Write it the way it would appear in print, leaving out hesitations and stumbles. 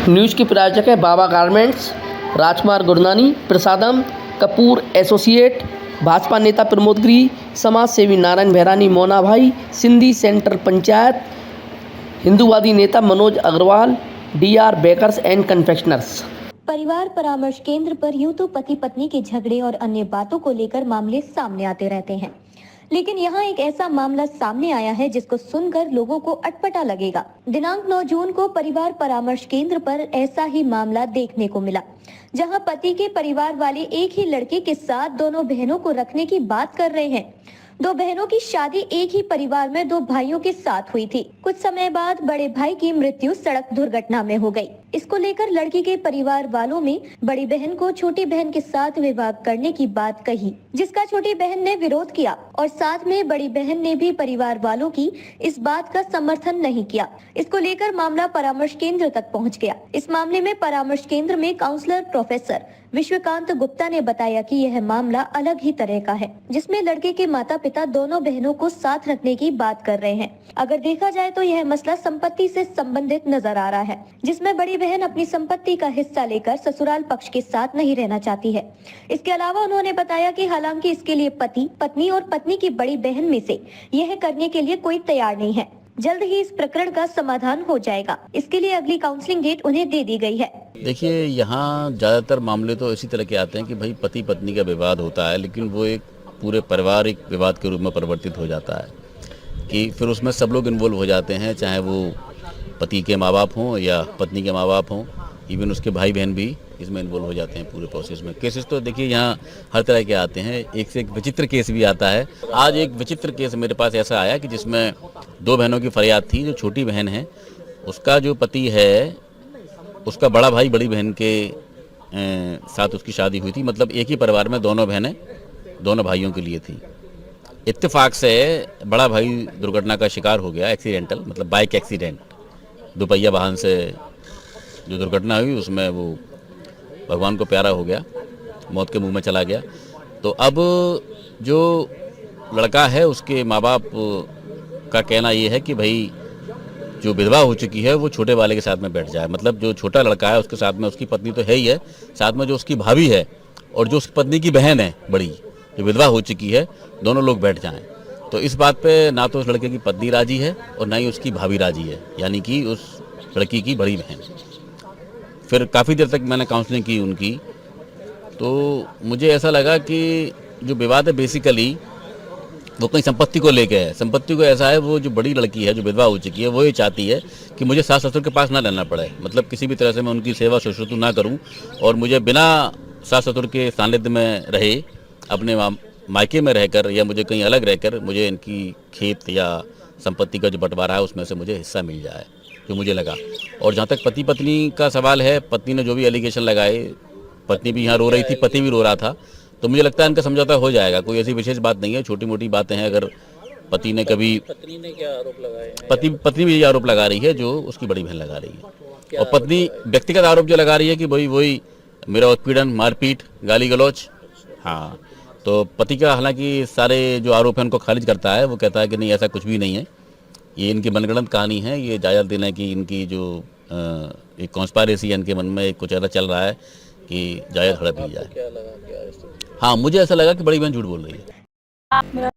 News की प्रायोजक है बाबा गारमेंट्स, राजकुमार गुरनानी, प्रसादम कपूर एसोसिएट, भाजपा नेता प्रमोद गिरी, समाज सेवी नारायण भैरानी मोना भाई, सिंधी सेंटर पंचायत, हिंदूवादी नेता Manoj Agarwal, DR bakers and confectioners. परिवार परामर्श केंद्र पर यूं तो पति पत्नी के झगड़े और अन्य बातों को लेकर मामले सामने आते रहते हैं, लेकिन यहाँ एक ऐसा मामला सामने आया है जिसको सुनकर लोगों को अटपटा लगेगा। दिनांक 9 जून को परिवार परामर्श केंद्र पर ऐसा ही मामला देखने को मिला, जहां पति के परिवार वाले एक ही लड़के के साथ दोनों बहनों को रखने की बात कर रहे हैं। दो बहनों की शादी एक ही परिवार में दो भाइयों के साथ हुई थी। कुछ समय बाद बड़े भाई की मृत्यु सड़क दुर्घटना में हो गई। इसको लेकर लड़की के परिवार वालों में बड़ी बहन को छोटी बहन के साथ विवाह करने की बात कही, जिसका छोटी बहन ने विरोध किया और साथ में बड़ी बहन ने भी परिवार वालों की इस बात का समर्थन नहीं किया। इसको लेकर मामला परामर्श केंद्र तक पहुंच गया। इस मामले में परामर्श केंद्र में काउंसलर प्रोफेसर विश्वकांत गुप्ता ने बताया कि यह मामला अलग ही तरह का है, जिसमें लड़के के माता पिता दोनों बहनों को साथ रखने की बात कर रहे हैं। अगर देखा जाए तो यह मसला संपत्ति से संबंधित नजर आ रहा है, जिसमें बड़ी बहन अपनी संपत्ति का हिस्सा लेकर ससुराल पक्ष के साथ नहीं रहना चाहती है। इसके अलावा उन्होंने बताया कि हालांकि इसके लिए पति, पत्नी और पत्नी की बड़ी बहन में से यह करने के लिए कोई तैयार नहीं है। जल्द ही इस प्रकरण का समाधान हो जाएगा। इसके लिए अगली काउंसलिंग डेट उन्हें दे दी गई है। देखिए, यहाँ ज़्यादातर मामले तो इसी तरह के आते हैं कि भाई पति पत्नी का विवाद होता है, लेकिन वो एक पूरे पारिवारिक विवाद के रूप में परिवर्तित हो जाता है कि फिर उसमें सब लोग इन्वॉल्व हो जाते हैं, चाहे वो पति के माँ बाप हों या पत्नी के माँ बाप हों, इवन उसके भाई बहन भी इसमें इन्वॉल्व हो जाते हैं पूरे प्रोसेस में। केसेस तो देखिए यहाँ हर तरह के आते हैं, एक से एक विचित्र केस भी आता है। आज एक विचित्र केस मेरे पास ऐसा आया कि जिसमें दो बहनों की फरियाद थी। जो छोटी बहन है उसका जो पति है, उसका बड़ा भाई बड़ी बहन के साथ उसकी शादी हुई थी, मतलब एक ही परिवार में दोनों बहनें दोनों भाइयों के लिए थी। इत्तेफाक से बड़ा भाई दुर्घटना का शिकार हो गया, एक्सीडेंटल मतलब बाइक एक्सीडेंट, दोपहिया वाहन से जो दुर्घटना हुई उसमें वो भगवान को प्यारा हो गया, मौत के मुंह में चला गया। तो अब जो लड़का है उसके माँ बाप का कहना ये है कि भाई जो विधवा हो चुकी है वो छोटे वाले के साथ में बैठ जाए, मतलब जो छोटा लड़का है उसके साथ में उसकी पत्नी तो है ही है, साथ में जो उसकी भाभी है और जो उसकी पत्नी की बहन है बड़ी, जो विधवा हो चुकी है, दोनों लोग बैठ जाएं। तो इस बात पे ना तो उस लड़के की पत्नी राजी है और ना ही उसकी भाभी राजी है, यानी कि उस लड़की की बड़ी बहन। फिर काफ़ी देर तक मैंने काउंसलिंग की उनकी, तो मुझे ऐसा लगा कि जो विवाद है बेसिकली वो कहीं संपत्ति को लेके है। संपत्ति को ऐसा है, वो जो बड़ी लड़की है जो विधवा हो चुकी है वो ये चाहती है कि मुझे सास ससुर के पास ना रहना पड़े, मतलब किसी भी तरह से मैं उनकी सेवा शुश्रूषा ना करूं और मुझे बिना सास ससुर के सानिध्य में रहे, अपने मायके में रहकर या मुझे कहीं अलग रहकर मुझे इनकी खेत या संपत्ति का जो बंटवारा है उसमें से मुझे हिस्सा मिल जाए, जो मुझे लगा। और जहाँ तक पति पत्नी का सवाल है, पत्नी ने जो भी एलिगेशन लगाए, पत्नी भी यहाँ रो रही थी, पति भी रो रहा था, तो मुझे लगता है इनका समझौता हो जाएगा। कोई ऐसी विशेष बात नहीं है, छोटी मोटी बातें हैं। अगर पति ने कभी, पत्नी ने क्या आरोप लगाए हैं? पत्नी भी ये आरोप लगा रही है जो उसकी बड़ी बहन लगा रही है, और पत्नी व्यक्तिगत आरोप जो लगा रही है कि वही मेरा उत्पीड़न, मारपीट, गाली गलौच। हाँ, तो पति का हालांकि सारे जो आरोप हैं उनको खारिज करता है। वो कहता है कि नहीं, ऐसा कुछ भी नहीं है, ये इनकी मनगढ़ंत कहानी है। ये जायज़ दिन है कि इनकी जो एक कॉन्स्पायरेसी है इनके मन में, कुछ ऐसा चल रहा है कि जायज़ हड़प ली जाए। क्या लगा, क्या हाँ, मुझे ऐसा लगा कि बड़ी बहन झूठ बोल रही है।